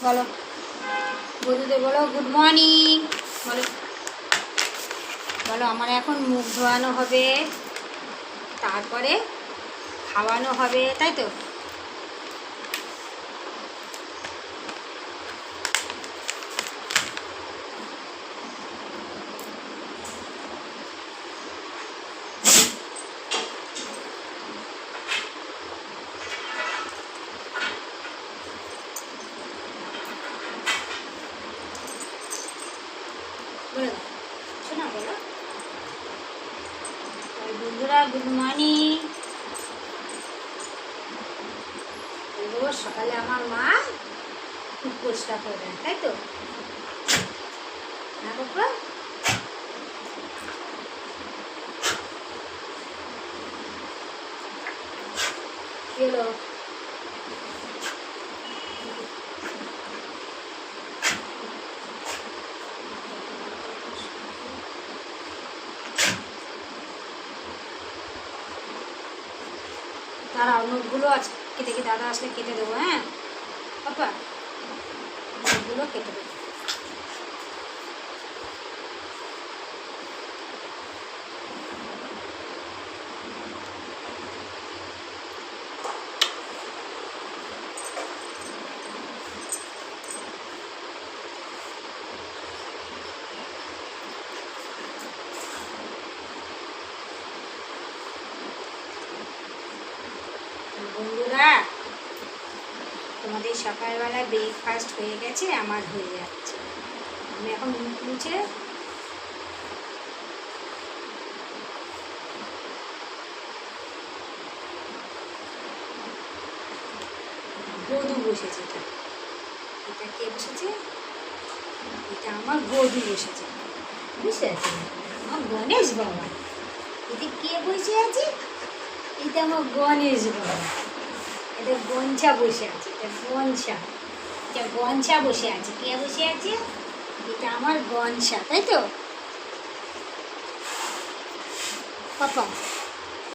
বলো বন্ধুদের বলো গুড মর্নিং। বলো বলো আমার এখন মুখ ধোয়ানো হবে, তারপরে খাওয়ানো হবে, তাই তো? বলে দাও, শোনা বলো। বন্ধুরা গুড মর্নিং। রোজ সকালে আমার মা খুব পরিষ্কার করে দেয়, তাই তো? হ্যাঁ বাবা, কি হলো? তারা নোটগুলো আজ কেটে কেটে দাদা আসলে কেটে দেবো। হ্যাঁ পাপা, নোটগুলো কেটে দেবো। বন্ধুরা তোমাদের সকালবেলা ব্রেকফাস্ট হয়ে গেছে, আমার হয়ে যাচ্ছে। আমি এখন মুখ মুছে গদু বসেছে। এটা এটা কে বসেছে? এটা আমার গদু বসেছে, বুঝতে পারছি। আমার গণেশ বাবা। এটা কে বসে আছে? এটা আমার গণেশ বাবা। এটা গঞ্ছা বসে আছে, এটা গঞ্ছা, এটা গঞ্ছা বসে আছে। কে বসে আছে? এটা আমার গঞ্ছা, তাই তো পাপা?